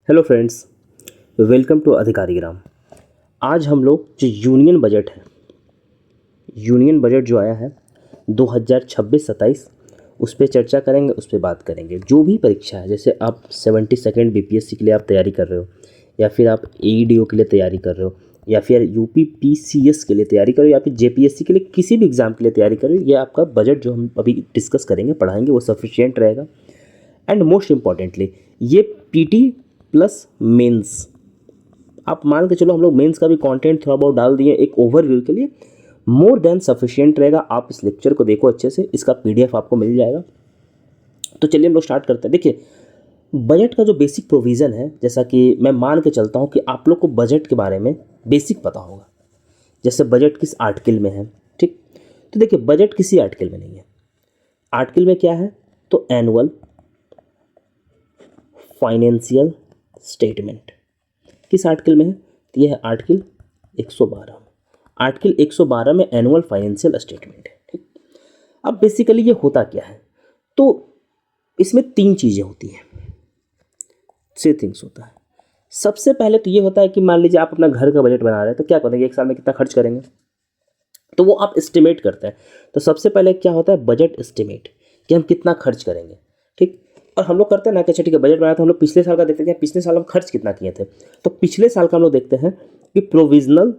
Hello friends, welcome to अधिकारी ग्राम। आज हम लोग जो यूनियन बजट है, यूनियन बजट जो आया है 2026-27 उस पर चर्चा करेंगे, उस पर बात करेंगे। जो भी परीक्षा है, जैसे आप 72nd बीपीएससी के लिए आप तैयारी कर रहे हो, या फिर आप एईडीओ के लिए तैयारी कर रहे हो, या फिर यूपी पीसीएस के लिए तैयारी कर रहे हो, या फिर जेपीएससी के लिए किसी भी एग्ज़ाम के लिए तैयारी कर रहे हो, ये आपका बजट जो हम अभी डिस्कस करेंगे, पढ़ाएंगे, वो सफिशिएंट रहेगा। एंड मोस्ट इम्पॉर्टेंटली ये पीटी प्लस मेंस, आप मान के चलो हम लोग मेंस का भी कंटेंट थोड़ा बहुत डाल दिए एक ओवरव्यू के लिए, मोर देन सफिशिएंट रहेगा। आप इस लेक्चर को देखो अच्छे से, इसका पीडीएफ आपको मिल जाएगा। तो चलिए हम लोग स्टार्ट करते हैं। देखिए, बजट का जो बेसिक प्रोविज़न है, जैसा कि मैं मान के चलता हूँ कि आप लोग को बजट के बारे में बेसिक पता होगा। जैसे बजट किस आर्टिकल में है, ठीक। तो देखिए, बजट किसी आर्टिकल में नहीं है। आर्टिकल में क्या है, तो एनुअल फाइनेंशियल स्टेटमेंट किस आर्टिकल में है, तो यह है आर्टिकल 112। आर्टिकल 112 में एनुअल फाइनेंशियल स्टेटमेंट है, ठीक। अब बेसिकली ये होता क्या है, तो इसमें तीन चीज़ें होती हैं, थ्री थिंग्स होता है। सबसे पहले तो ये होता है कि मान लीजिए आप अपना घर का बजट बना रहे हैं, तो क्या करेंगे, एक साल में कितना खर्च करेंगे, तो वो आप एस्टिमेट करते हैं। तो सबसे पहले क्या होता है, बजट एस्टिमेट, कि हम कितना खर्च करेंगे, ठीक। और हम लोग करते हैं ना कि अच्छा ठीक है, बजट बनाया तो हम लोग पिछले साल का देखते हैं, पिछले साल हम खर्च कितना किए थे। तो पिछले साल का हम लोग देखते हैं कि प्रोविजनल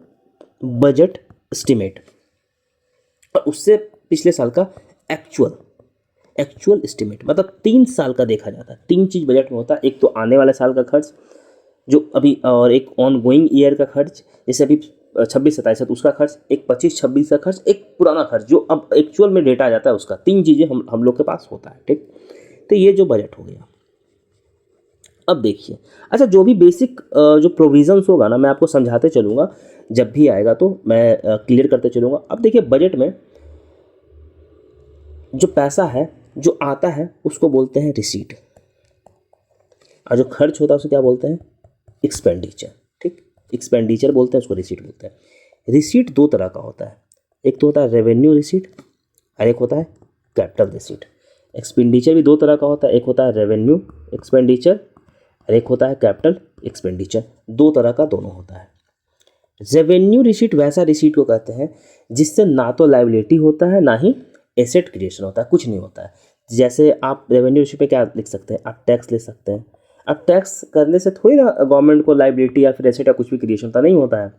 बजट एस्टिमेट, और उससे पिछले साल का एक्चुअल एस्टिमेट, मतलब 3 साल का देखा जाता है। 3 चीज़ बजट में होता है, एक तो आने वाले साल का खर्च जो अभी, और एक ऑन गोइंग ईयर का खर्च, जैसे अभी 26-27 है तो उसका खर्च, एक 25-26 का खर्च, एक पुराना खर्च जो अब एक्चुअल में डेटा आ जाता है उसका। 3 चीज़ें हम लोग के पास होता है, ठीक। तो ये जो बजट हो गया। अब देखिए, अच्छा जो भी बेसिक जो प्रोविजंस होगा ना, मैं आपको समझाते चलूँगा, जब भी आएगा तो मैं क्लियर करते चलूँगा। अब देखिए, बजट में जो पैसा है जो आता है उसको बोलते हैं रिसीट, और जो खर्च होता है उसे क्या बोलते हैं, एक्सपेंडिचर, ठीक। एक्सपेंडिचर बोलते हैं उसको, रिसीट बोलते हैं। रिसीट 2 तरह का होता है, एक तो होता है रेवेन्यू रिसीट और एक होता है कैपिटल रिसीट। एक्सपेंडिचर भी 2 तरह का होता है, एक होता है रेवेन्यू एक्सपेंडिचर और एक होता है कैपिटल एक्सपेंडिचर। 2 तरह का दोनों होता है। रेवेन्यू रिसीट वैसा रिसीट को कहते हैं जिससे ना तो लायबिलिटी होता है ना ही एसेट क्रिएशन होता है, कुछ नहीं होता है। जैसे आप रेवेन्यू रिसीट पे क्या लिख सकते हैं, आप टैक्स ले सकते हैं। अब टैक्स करने से थोड़ी ना गवर्नमेंट को लायबिलिटी या फिर एसेट या कुछ भी क्रिएशन होता नहीं होता है।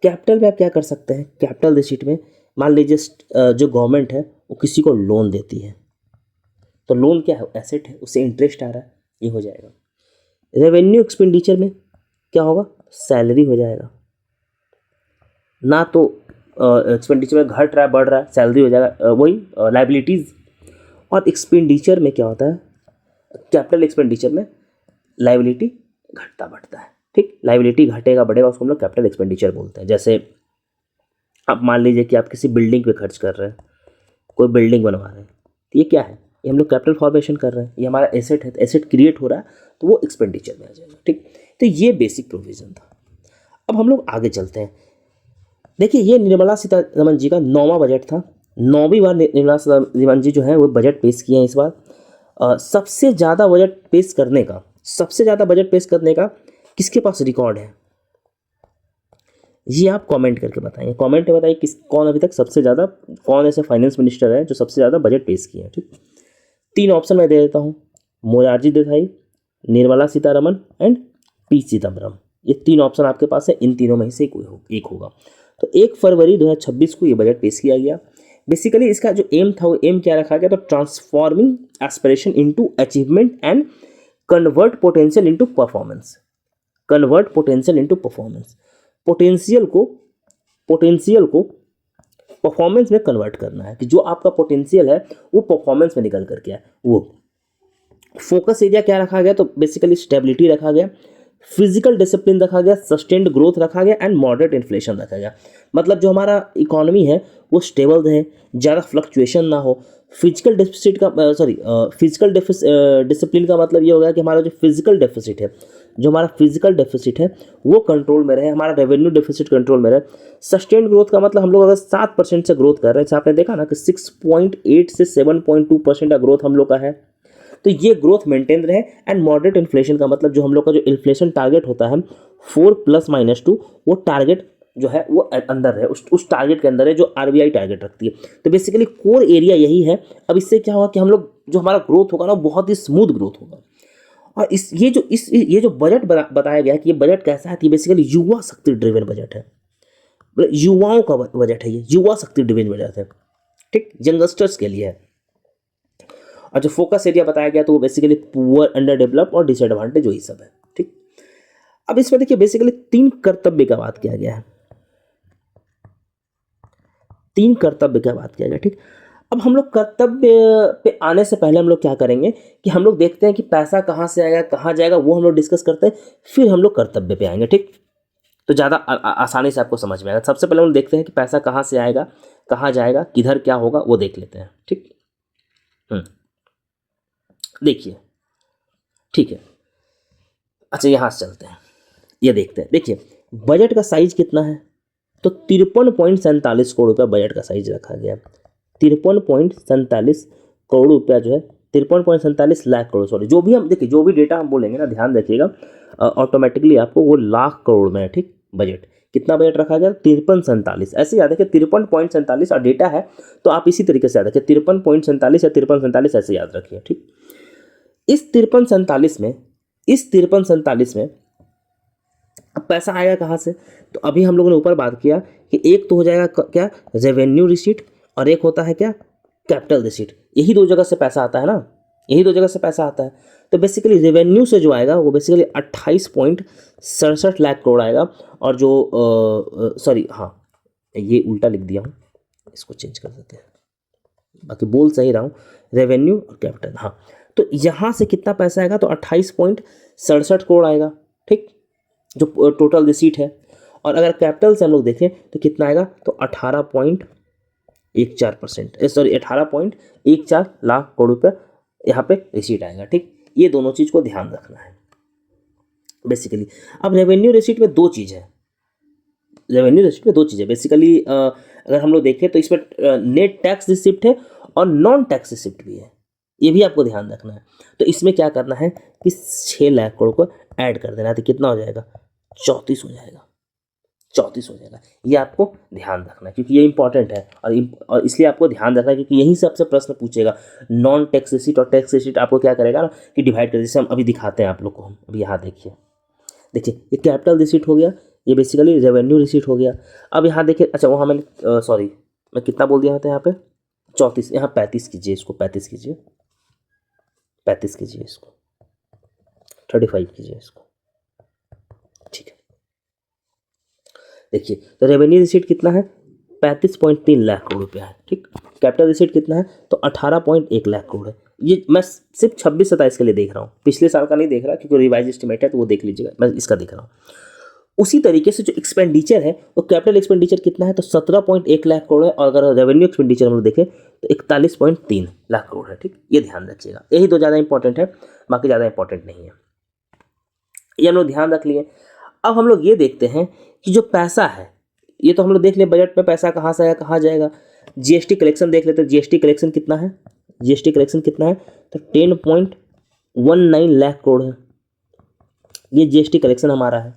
कैपिटल में आप क्या कर सकते हैं, कैपिटल रिसीट में मान लीजिए जो गवर्नमेंट है वो किसी को लोन देती है, तो लोन क्या है, एसेट है, उससे इंटरेस्ट आ रहा है, ये हो जाएगा। रेवेन्यू एक्सपेंडिचर में क्या होगा, सैलरी हो जाएगा, ना तो एक्सपेंडिचर में घट रहा है बढ़ रहा है, सैलरी हो जाएगा, वही लाइबिलिटीज़। और एक्सपेंडिचर में क्या होता है, कैपिटल एक्सपेंडिचर में लाइबिलिटी घटता बढ़ता है, ठीक। लाइबिलिटी घटेगा बढ़ेगा, उसको हम लोग कैपिटल एक्सपेंडिचर बोलते हैं। जैसे आप मान लीजिए कि आप किसी बिल्डिंग पे खर्च कर रहे हैं, कोई बिल्डिंग बनवा रहे हैं, तो ये क्या है, ये हम लोग कैपिटल फॉर्मेशन कर रहे हैं, ये हमारा एसेट है, तो एसेट क्रिएट हो रहा है, तो वो एक्सपेंडिचर में आ जाएगा, ठीक। तो ये बेसिक प्रोविजन था। अब हम लोग आगे चलते हैं। देखिए, ये निर्मला सीतारमण जी का 9वां बजट था। 9वीं बार निर्मला सीतारमण जी जो है वो बजट पेश किए हैं इस बार। सबसे ज़्यादा बजट पेश करने का, किसके पास रिकॉर्ड है, ये आप कमेंट करके बताइए। कमेंट में बताइए कौन अभी तक सबसे ज़्यादा, कौन ऐसे फाइनेंस मिनिस्टर है जो सबसे ज़्यादा बजट पेश किए हैं, ठीक। 3 ऑप्शन मैं दे देता हूँ, मोरारजी देसाई, निर्मला सीतारमण एंड पी चिदम्बरम। ये 3 ऑप्शन आपके पास है, इन तीनों में से कोई एक होगा। तो 1 फरवरी 2026 को ये बजट पेश किया गया। बेसिकली इसका जो एम था, वो एम क्या रखा गया, तो transforming aspiration into achievement and convert potential into performance. Potential को परफॉर्मेंस में कन्वर्ट करना है, कि जो आपका पोटेंशियल है वो परफॉर्मेंस में निकल करके आए। वो फोकस एरिया क्या रखा गया, तो बेसिकली स्टेबिलिटी रखा गया, फिजिकल डिसिप्लिन रखा गया, सस्टेन्ड ग्रोथ रखा गया एंड मॉडरेट इन्फ्लेशन रखा गया। मतलब जो हमारा इकोनॉमी है वो स्टेबल रहे, ज़्यादा फ्लक्चुएशन ना हो। फिजिकल डिसिप्लिन का मतलब ये हो गया कि हमारा जो फिजिकल डेफिसिट है वो कंट्रोल में रहे, हमारा रेवेन्यू डेफिसिट कंट्रोल में रहे। सस्टेन्ड ग्रोथ का मतलब हम लोग अगर 7% से ग्रोथ कर रहे हैं, जैसे आपने देखा ना कि 6.8 से 7.2% का ग्रोथ हम लोग का है, तो ये ग्रोथ मेंटेन रहे। एंड मॉडरेट इन्फ्लेशन का मतलब जो हम लोग का जो इन्फ्लेशन टारगेट होता है 4+-2, वो टारगेट जो है वो अंदर है, उस टारगेट के अंदर है जो आरबीआई टारगेट रखती है। तो बेसिकली कोर एरिया यही है। अब इससे क्या होगा कि हम लोग जो हमारा ग्रोथ होगा ना बहुत ही स्मूथ ग्रोथ होगा। और ये जो बजट बताया गया है कि ये बजट कैसा है, कि बेसिकली युवा शक्ति ड्रिवन बजट है, मतलब युवाओं का बजट है, ये युवा शक्ति ड्रिवन बजट है, ठीक, यंगस्टर्स के लिए है। और जो फोकस एरिया बताया गया तो वो बेसिकली पुअर, अंडर डेवलप और डिसएडवांटेज, वही सब है, ठीक। अब इसमें देखिए बेसिकली 3 कर्तव्य का बात किया गया है, 3 कर्तव्य का बात किया गया, ठीक। अब हम लोग कर्तव्य पे आने से पहले हम लोग क्या करेंगे कि हम लोग देखते हैं कि पैसा कहाँ से आएगा, कहाँ जाएगा, वो हम लोग डिस्कस करते हैं, फिर हम लोग कर्तव्य पे आएंगे, ठीक। तो ज़्यादा आसानी से आपको समझ में आएगा। सबसे पहले हम लोग देखते हैं कि पैसा कहाँ से आएगा, कहाँ जाएगा, किधर क्या होगा, वो देख लेते हैं, ठीक। देखिए, ठीक है, अच्छा यहाँ से चलते हैं, ये देखते हैं। देखिए बजट का साइज कितना है, तो 53.47 करोड़ रुपया बजट का साइज रखा गया। 53.47 करोड़ रुपया जो है, 53.47 लाख करोड़, सॉरी, जो भी हम देखिए, जो भी डेटा हम बोलेंगे ना, ध्यान रखिएगा, ऑटोमेटिकली आपको वो लाख करोड़ में है, ठीक। बजट कितना बजट रखा गया, 5347, ऐसे याद रखिए, 53.47 और डेटा है तो आप इसी तरीके से याद रखिए, 53.47 या 5347 ऐसे याद रखिए, ठीक। इस 5347 में अब पैसा आएगा कहाँ से, तो अभी हम लोगों ने ऊपर बात किया कि एक तो हो जाएगा क्या, रेवेन्यू रिसीट, और एक होता है क्या, कैपिटल रिसीट। यही 2 जगह से पैसा आता है ना, यही 2 जगह से पैसा आता है। तो बेसिकली रेवेन्यू से जो आएगा वो बेसिकली 28.67 लाख करोड़ आएगा। और जो सॉरी, हाँ ये उल्टा लिख दिया हूँ, इसको चेंज कर देते हैं, बाकी बोल सही रहा हूँ, रेवेन्यू और कैपिटल, हाँ। तो यहाँ से कितना पैसा आएगा, तो 28.67 करोड़ आएगा, ठीक, जो टोटल रिसीट है। और अगर कैपिटल से हम लोग देखें तो कितना आएगा, तो 18.14%, सॉरी 18.14 लाख करोड़ रुपये यहाँ पे रिसीट आएगा, ठीक। ये दोनों चीज़ को ध्यान रखना है बेसिकली। अब रेवेन्यू रिसीट में 2 चीज़ है, रेवेन्यू रिसीट में 2 चीज़ें बेसिकली, अगर हम लोग देखें तो इसमें नेट टैक्स रिसिप्ट है और नॉन टैक्स रिसिप्ट भी है, ये भी आपको ध्यान रखना है। तो इसमें क्या करना है कि 6 लाख करोड़ को ऐड कर देना है, तो कितना हो जाएगा, 34 हो जाएगा, 34 हो जाएगा। ये आपको ध्यान रखना है क्योंकि ये इंपॉर्टेंट है, और इसलिए आपको ध्यान रखना है क्योंकि यहीं से आपसे प्रश्न पूछेगा। नॉन टैक्स रिसीट और टैक्स रिसीट आपको क्या करेगा ना कि डिवाइड कर, जैसे हम अभी दिखाते हैं आप लोग को, हम अभी यहाँ देखिए, ये कैपिटल रिसीट हो गया, ये बेसिकली रेवेन्यू रिसीट हो गया। अब यहाँ देखिए, अच्छा वहाँ मैंने सॉरी मैं कितना बोल दिया था यहाँ पे, 34, यहाँ 35 कीजिए, इसको 35 कीजिए, 35 कीजिए, इसको 35 कीजिए, इसको, ठीक है। देखिए तो रेवेन्यू रिसीट कितना है, 35.3 लाख करोड़ रुपया है, ठीक। कैपिटल रिसीट कितना है, तो 18.1 लाख करोड़ है। ये मैं सिर्फ 26-27 के लिए देख रहा हूँ, पिछले साल का नहीं देख रहा क्योंकि रिवाइज एस्टिमेट है, तो वो देख लीजिएगा, मैं इसका देख रहा हूँ। उसी तरीके से जो एक्सपेंडिचर है वो कैपिटल एक्सपेंडिचर कितना है, तो 17.1 लाख करोड़ है। और अगर रेवेन्यू एक्सपेंडिचर हम लोग देखें तो 41.3 लाख करोड़ है, ठीक। ये ध्यान रखिएगा, यही 2 ज़्यादा इंपॉर्टेंट है, बाकी ज़्यादा इंपॉर्टेंट नहीं है, ये हम लोग ध्यान रख लिए। अब हम लोग ये देखते हैं कि जो पैसा है, ये तो हम लोग देख लें बजट में पैसा कहाँ से आया, कहाँ जाएगा। जीएसटी कलेक्शन देख लेते हैं, जीएसटी कलेक्शन कितना है, जीएसटी कलेक्शन कितना है, तो 10.19 लाख करोड़ है, ये जीएसटी कलेक्शन हमारा है।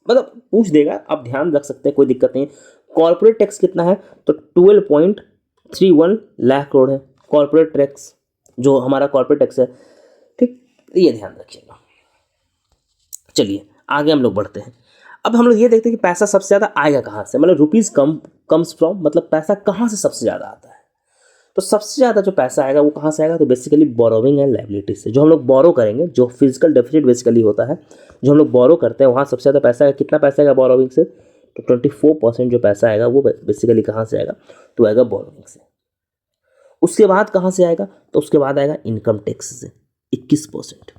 मतलब पूछ देगा, आप ध्यान रख सकते हैं, कोई दिक्कत नहीं है। कॉर्पोरेट टैक्स कितना है, तो 12.31 लाख करोड़ है कॉर्पोरेट टैक्स, जो हमारा कॉर्पोरेट टैक्स है, ठीक, ये ध्यान रखिएगा। चलिए आगे हम लोग बढ़ते हैं। अब हम लोग ये देखते हैं कि पैसा सबसे ज़्यादा आएगा कहाँ से, मतलब रुपीज़ कम्स फ्रॉम, मतलब पैसा कहाँ से सबसे ज़्यादा आता है। तो सबसे ज़्यादा जो पैसा आएगा वो कहाँ से आएगा, तो बेसिकली बोरोविंग एंड लायबिलिटी से। जो हम लोग बोरो करेंगे, जो फिजिकल डेफिसिट बेसिकली होता है, जो हम लोग बोरो करते हैं, वहाँ सबसे ज़्यादा पैसा आएगा। कितना पैसा आएगा बोरोविंग से, तो 24% जो पैसा आएगा वो बेसिकली कहाँ से आएगा, तो आएगा बोरोविंग से। उसके बाद कहाँ से आएगा, तो उसके बाद आएगा इनकम टैक्स से 21%,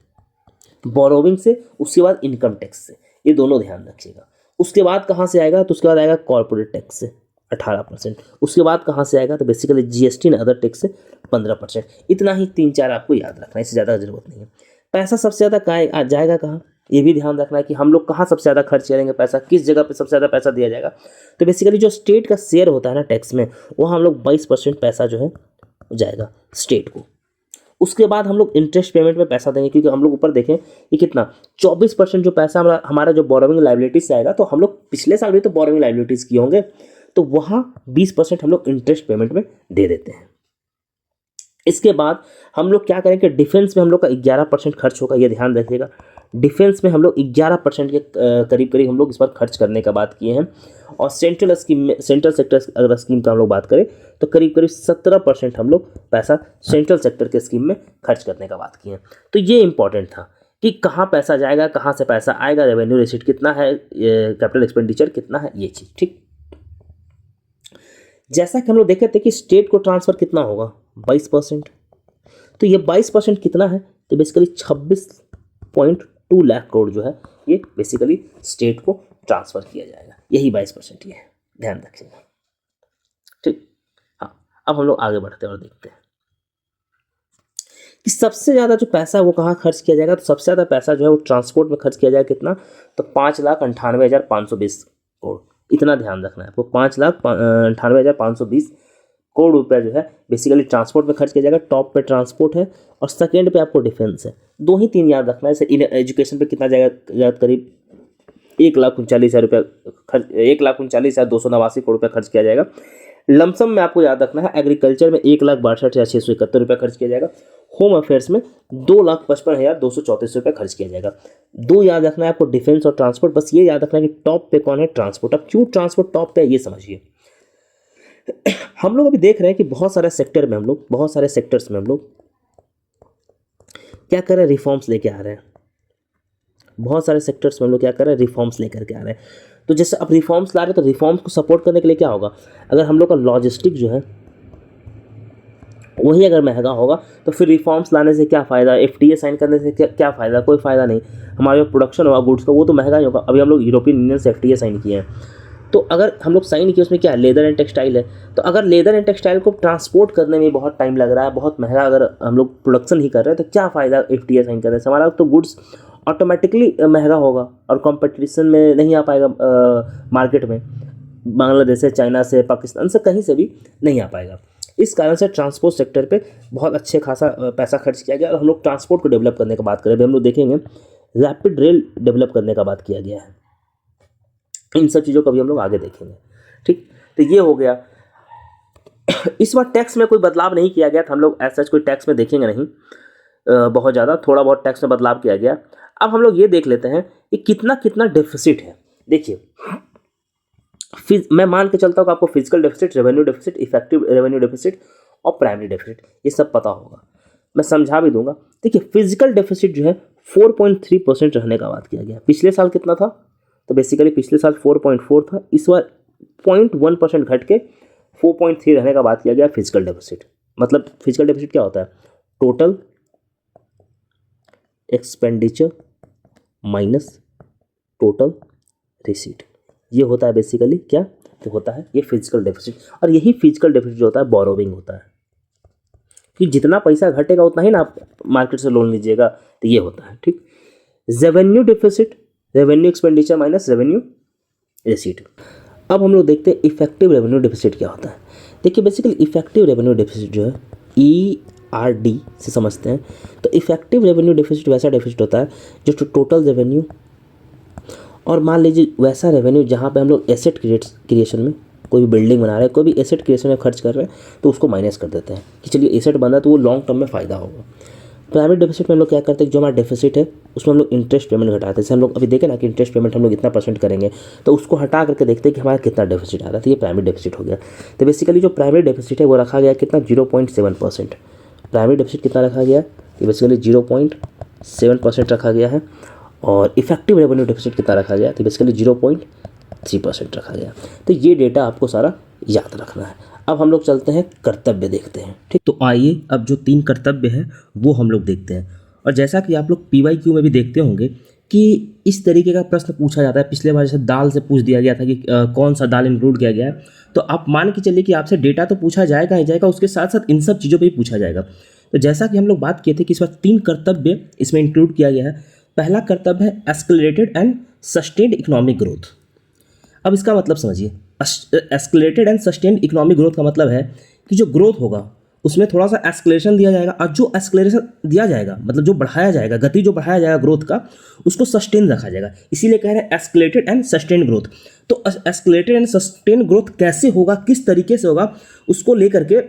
बोरोविंग से, उसके बाद इनकम टैक्स से, ये दोनों ध्यान रखिएगा। उसके बाद कहाँ से आएगा, तो उसके बाद आएगा कॉर्पोरेट टैक्स से 18%। उसके बाद कहाँ से आएगा, तो basically GST and other tax से 15%। इतना ही 3-4 आपको याद रखना है, इससे ज़्यादा जरूरत नहीं है। पैसा सबसे ज़्यादा कहाँ जाएगा, कहाँ, ये भी ध्यान रखना है कि हम लोग कहाँ सबसे ज़्यादा खर्च करेंगे पैसा, किस जगह पे सबसे ज़्यादा पैसा दिया जाएगा। तो बेसिकली जो स्टेट का शेयर होता है ना टैक्स में, वो हम लोग 22% पैसा जो है जाएगा स्टेट को। उसके बाद हम लोग इंटरेस्ट पेमेंट में पैसा देंगे, क्योंकि हम लोग ऊपर देखें कि कितना 24% जो पैसा हमारा जो बोरोविंग लाइबिलिटीज से आएगा, तो हम लोग पिछले साल भी तो बोरोविंग लाइबिलिटीज किए होंगे, तो वहाँ 20% हम लोग इंटरेस्ट पेमेंट में दे देते हैं। इसके बाद हम लोग क्या करेंगे, डिफेंस में हम लोग का 11% खर्च होगा, ये ध्यान रखिएगा। डिफेंस में हम लोग 11% के करीब करीब हम लोग इस बार खर्च करने का बात किए हैं। और सेंट्रल स्कीम में, सेंट्रल सेक्टर अगर स्कीम का हम लोग बात करें तो करीब करीब 17% हम लोग पैसा सेंट्रल सेक्टर के स्कीम में खर्च करने का बात किए हैं। तो ये इंपॉर्टेंट था कि कहाँ पैसा जाएगा, कहाँ से पैसा आएगा, रेवेन्यू रिसीट कितना है, कैपिटल एक्सपेंडिचर कितना है, ये चीज़। ठीक, जैसा कि हम लोग देखे थे कि स्टेट को ट्रांसफ़र कितना होगा, 22%। तो ये 22% कितना है, तो बेसिकली 26.2 लाख करोड़ जो है ये बेसिकली स्टेट को ट्रांसफ़र किया जाएगा, यही 22% ये है, ध्यान रखिएगा। ठीक, हाँ, अब हम लोग आगे बढ़ते हैं और देखते हैं कि सबसे ज़्यादा जो पैसा वो कहाँ खर्च किया जाएगा। तो सबसे ज़्यादा पैसा जो है वो ट्रांसपोर्ट में खर्च किया जाएगा, कितना, तो 5,98,520 करोड़, इतना ध्यान रखना है आपको। 5,98,520 करोड़ रुपया जो है बेसिकली ट्रांसपोर्ट में खर्च किया जाएगा। टॉप पे ट्रांसपोर्ट है और सेकेंड पे आपको डिफेंस है, 2 ही 3 याद रखना है। एजुकेशन पे कितना जाएगा, करीब 1,39,000 रुपया खर्च, 1,39,289 करोड़ रुपया खर्च किया जाएगा। लमसम में आपको याद रखना है, एग्रीकल्चर में 1,62,671 रुपया खर्च किया जाएगा। होम अफेयर्स में 2,55,234 रुपया खर्च किया जाएगा। 2 याद रखना है आपको, डिफेंस और ट्रांसपोर्ट। बस ये याद रखना है कि टॉप पे कौन है, ट्रांसपोर्ट। अब क्यों ट्रांसपोर्ट टॉप पे है ये समझिए। हम लोग अभी देख रहे हैं कि बहुत सारे सेक्टर्स में हम लोग क्या कर रहे हैं, रिफॉर्म्स लेके आ रहे हैं। बहुत सारे सेक्टर्स में हम लोग क्या कर रहे हैं, रिफॉर्म्स लेकर के आ रहे हैं। तो जैसे अब रिफॉर्म्स ला रहे हैं, तो रिफॉर्म्स को सपोर्ट करने के लिए क्या होगा, अगर हम लोग का लॉजिस्टिक जो है वही अगर महंगा होगा तो फिर रिफॉर्म्स लाने से क्या फ़ायदा, FTA साइन करने से क्या फ़ायदा, कोई फ़ायदा नहीं। हमारा जो प्रोडक्शन होगा गुड्स का वो तो महंगा ही होगा। अभी हम लोग यूरोपियन यूनियन से FTA साइन किए हैं, तो अगर हम लोग साइन किए उसमें क्या है, लेदर एंड टेक्सटाइल है। तो अगर लेदर एंड टेक्सटाइल को ट्रांसपोर्ट करने में बहुत टाइम लग रहा है, बहुत महंगा अगर हम लोग प्रोडक्शन ही कर रहे हैं, तो क्या फ़ायदा FTA साइन करने से, हमारा तो गुड्स ऑटोमेटिकली महंगा होगा और कंपटीशन में नहीं आ पाएगा मार्केट में, बांग्लादेश से, चाइना से, पाकिस्तान से, कहीं से भी नहीं आ पाएगा। इस कारण से ट्रांसपोर्ट सेक्टर पे बहुत अच्छे खासा पैसा खर्च किया गया। और हम लोग ट्रांसपोर्ट को डेवलप करने की बात करें, अभी हम लोग देखेंगे रैपिड रेल डेवलप करने का बात किया गया है। इन सब चीज़ों को भी हम लोग आगे देखेंगे। ठीक, तो ये हो गया। इस बार टैक्स में कोई बदलाव नहीं किया गया था, हम लोग ऐसा कोई टैक्स में देखेंगे नहीं बहुत ज़्यादा, थोड़ा बहुत टैक्स में बदलाव किया गया। अब हम लोग ये देख लेते हैं कि कितना कितना डेफिसिट है। देखिए, मैं मान के चलता हूँ कि आपको physical deficit, revenue deficit, effective revenue deficit और प्राइमरी डेफिसिट ये सब पता होगा, मैं समझा भी दूंगा। देखिए, फिजिकल डेफिसिट जो है 4.3% रहने का बात किया गया। पिछले साल कितना था, तो बेसिकली पिछले साल 4.4 था, इस बार 0.1% घट के 4.3 रहने का बात किया गया फिजिकल डेफिसिट। मतलब फिजिकल डेफिसिट क्या होता है, total expenditure minus total receipt, ये होता है बेसिकली क्या, तो होता है ये फिजिकल डेफिसिट। और यही फिजिकल डेफिसिट जो होता है बोरोविंग होता है, कि जितना पैसा घटेगा उतना ही ना आप मार्केट से लोन लीजिएगा, तो ये होता है। ठीक, revenue deficit, revenue expenditure minus revenue receipt. अब हम लोग देखते हैं इफेक्टिव रेवेन्यू डेफिसिट क्या होता है। देखिए, बेसिकली इफेक्टिव रेवेन्यू डेफिसिट जो है ERD से समझते हैं। तो इफेक्टिव रेवेन्यू डेफिसिट वैसा डेफिसिट होता है जो टोटल रेवेन्यू, और मान लीजिए वैसा रेवेन्यू जहाँ पे हम लोग एसेट क्रिएशन में कोई भी बिल्डिंग बना रहे हैं, कोई भी एसेट क्रिएशन में खर्च कर रहे हैं, तो उसको माइनस कर देते हैं कि चलिए एसेट बना तो वो लॉन्ग टर्म में फ़ायदा होगा। प्राइमरी डेफिसिट में हम लोग क्या करते हैं, जो हमारा डेफिसिट है उसमें हम लोग इंटरेस्ट पेमेंट घटाते हैं। जैसे हम लोग अभी देखें ना कि इंटरेस्ट पेमेंट हम लोग इतना % करेंगे, तो उसको हटा करके देखते हैं कि हमारा कितना डेफिसिट आ रहा है, तो ये प्राइमरी डेफिसिट हो गया। तो बेसिकली जो प्राइमरी डेफिसिट है वो रखा गया कितना, 0.7%। प्राइमरी डेफिसिट कितना रखा गया, ये बेसिकली 0.7% रखा गया है। और इफेक्टिव रेवेन्यू डेफिसिट कितना रखा गया, तो बेसिकली 0.3% रखा गया। तो ये डेटा आपको सारा याद रखना है। अब हम लोग चलते हैं कर्तव्य देखते हैं। ठीक, तो आइए अब जो 3 कर्तव्य है वो हम लोग देखते हैं। और जैसा कि आप लोग PYQ में भी देखते होंगे कि इस तरीके का प्रश्न पूछा जाता है। पिछले बार जैसे दाल से पूछ दिया गया था कि कौन सा दाल इंक्लूड किया गया है, तो आप मान के चलिए कि आपसे डेटा तो पूछा जाएगा ही जाएगा, उसके साथ साथ इन सब चीज़ों पर भी पूछा जाएगा। तो जैसा कि हम लोग बात किए थे कि इस बार 3 कर्तव्य इसमें इंक्लूड किया गया है। पहला कर्तव्य है escalated and sustained economic growth. अब इसका मतलब समझिए, escalated and sustained economic growth का मतलब है कि जो ग्रोथ होगा उसमें थोड़ा सा एस्केलेशन दिया जाएगा, और जो एस्केलेशन दिया जाएगा मतलब जो बढ़ाया जाएगा, गति जो बढ़ाया जाएगा ग्रोथ का, उसको सस्टेन रखा जाएगा। इसीलिए कह रहे हैं एस्केलेटेड एंड सस्टेन ग्रोथ। तो एस्केलेटेड एंड सस्टेन ग्रोथ कैसे होगा, किस तरीके से होगा, उसको लेकर के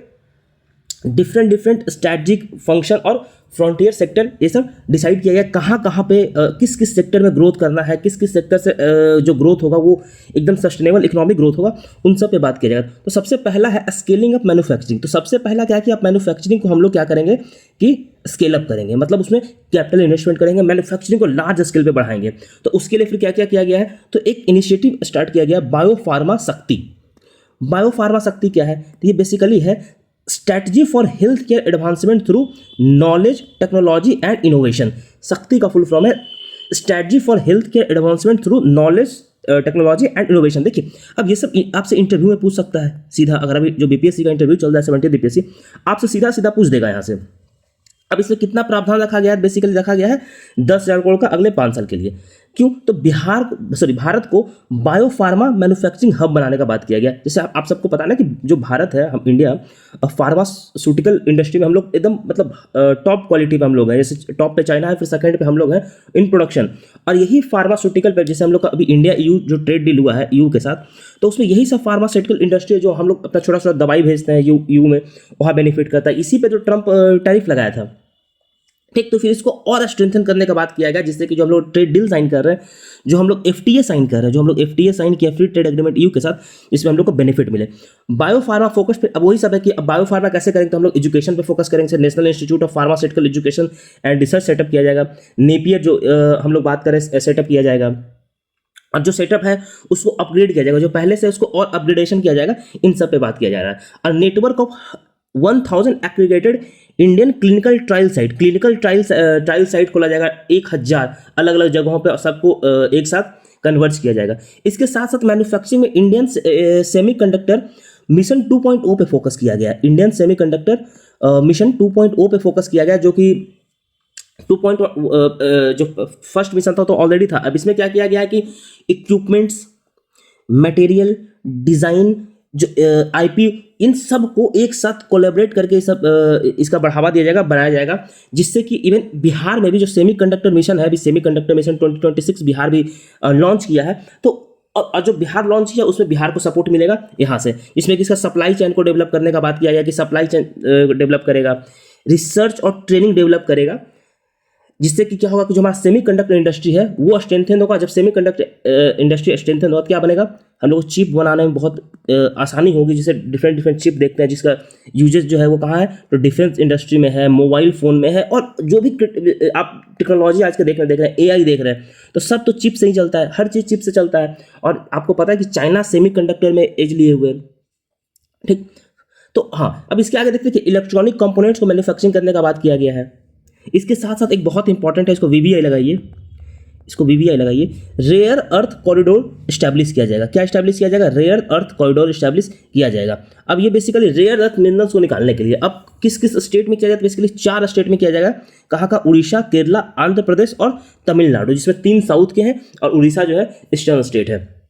डिफरेंट स्ट्रैटेजिक फंक्शन और फ्रंटियर सेक्टर ये सब डिसाइड किया गया, कहाँ कहाँ पे किस किस सेक्टर में ग्रोथ करना है, किस किस सेक्टर से जो ग्रोथ होगा वो एकदम सस्टेनेबल इकोनॉमिक ग्रोथ होगा, उन सब पे बात किया जाएगा। तो सबसे पहला है स्केलिंग अप मैन्युफैक्चरिंग। तो सबसे पहला क्या है कि आप मैन्युफैक्चरिंग को हम लोग क्या करेंगे कि स्केल अप करेंगे, मतलब उसमें कैपिटल इन्वेस्टमेंट करेंगे, मैन्युफैक्चरिंग को लार्ज स्केल पे बढ़ाएंगे। तो उसके लिए फिर क्या क्या किया गया है, तो एक इनिशिएटिव स्टार्ट किया गया बायोफार्मा शक्ति। बायोफार्मा शक्ति क्या है, तो ये बेसिकली है strategy for health care advancement through knowledge technology and innovation. शक्ति का फुल फॉर्म है strategy for health care advancement through knowledge technology and innovation. देखिए अब ये सब आपसे इंटरव्यू में पूछ सकता है सीधा, अगर अभी जो बीपीएससी का इंटरव्यू चल रहा है 70 बीपीएससी, आपसे सीधा सीधा पूछ देगा यहाँ से। अब इसमें कितना प्रावधान रखा गया है, बेसिकली रखा गया है 10,000 करोड़ का अगले 5 साल के लिए। क्यों, तो भारत को बायोफार्मा मैन्युफैक्चरिंग हब बनाने का बात किया गया। जैसे आप सबको पता है ना कि जो भारत है, हम इंडिया फार्मास्यूटिकल इंडस्ट्री में हम लोग एकदम मतलब टॉप क्वालिटी पे हम लोग हैं। जैसे टॉप पे चाइना है, फिर सेकंड पे हम लोग हैं इन प्रोडक्शन। और यही फार्मास्यूटिकल पे जैसे हम लोग का अभी इंडिया EU जो ट्रेड डील हुआ है EU के साथ, तो उसमें यही सब फार्मास्यूटिकल इंडस्ट्री है जो हम लोग अपना छोटा छोटा दवाई भेजते हैं EU में, वहाँ बेनिफिट करता है। इसी पे जो ट्रंप टैरिफ लगाया था, ठीक, तो फिर इसको और स्ट्रेंथन करने का बात किया गया, जिससे कि जो हम लोग ट्रेड डील साइन कर रहे हैं, जो हम लोग FTA साइन कर रहे हैं, जो हम लोग FTA साइन किया फ्री ट्रेड एग्रीमेंट EU के साथ, जिसमें हम लोग को बेनिफिट मिले। बायोफार्मा फोकस पे अब वही सब है कि अब बायोफार्मा कैसे करेंगे, तो हम लोग एजुकेशन पे फोकस करेंगे। National institute of pharmaceutical education and research setup किया जाएगा। नेपियर जो हम लोग बात करें सेटअप किया जाएगा, और जो सेटअप है उसको अपग्रेड किया जाएगा, जो पहले से उसको और अपग्रेडेशन किया जाएगा। इन सब पे बात किया जा रहा है। और network of 1000 aggregated Indian clinical trial site खोला जाएगा 1000 अलग अलग जगहों पे, और सबको एक साथ कन्वर्ज किया जाएगा। इसके साथ साथ मैन्युफैक्चरिंग में इंडियन सेमीकंडक्टर मिशन 2.0 पे फोकस किया गया। इंडियन सेमीकंडक्टर मिशन 2.0 पे फोकस किया गया, जो कि 2.1 जो फर्स्ट मिशन था तो ऑलरेडी था। अब इसमें क्या किया गया है कि इक्विपमेंट्स, मटेरियल, डिजाइन, जो IP, इन सब को एक साथ कोलैबोरेट करके सब इसका बढ़ावा दिया जाएगा, बनाया जाएगा, जिससे कि इवन बिहार में भी जो सेमीकंडक्टर मिशन है, अभी सेमीकंडक्टर मिशन 2026 बिहार भी लॉन्च किया है। तो और जो बिहार लॉन्च किया उसमें बिहार को सपोर्ट मिलेगा यहाँ से, जिसमें कि इसका सप्लाई चेन को डेवलप करने का बात किया गया कि सप्लाई चेन डेवलप करेगा, रिसर्च और ट्रेनिंग डेवलप करेगा, जिससे कि क्या होगा कि जो हमारा सेमीकंडक्टर इंडस्ट्री है वो स्ट्रेंथन होगा। जब सेमीकंडक्टर इंडस्ट्री स्ट्रेंथन होगा तो क्या बनेगा, हम लोग को चिप बनाने में बहुत आसानी होगी। जैसे डिफरेंट चिप देखते हैं जिसका यूजेस जो है वो कहाँ है, तो डिफेंस इंडस्ट्री में है, मोबाइल फ़ोन में है, और जो भी आप टेक्नोलॉजी आज के देख रहे हैं, AI देख रहे हैं, तो सब तो चिप से ही चलता है, हर चीज़ चिप से चलता है। और आपको पता है कि चाइना सेमीकंडक्टर में एज लिए हुए, ठीक। तो हाँ, अब इसके आगे देखते हैं कि इलेक्ट्रॉनिक कंपोनेंट्स को मैन्युफैक्चरिंग करने का बात किया गया है। इसके साथ साथ एक बहुत इंपॉर्टेंट है, इसको VBI लगाइए, रेयर अर्थ कॉरिडोर स्टैब्लिश किया जाएगा। क्या स्टैब्लिश किया जाएगा, रेयर अर्थ कॉरिडोर स्टैब्लिश किया जाएगा। अब ये बेसिकली रेयर अर्थ मिनरल्स को निकालने के लिए अब किस किस स्टेट में किया जाएगा, बेसिकली 4 स्टेट में किया जाएगा। कहाँ का, उड़ीसा, केरला, आंध्र प्रदेश और तमिलनाडु, जिसमें 3 साउथ के हैं और उड़ीसा जो है ईस्टर्न स्टेट है।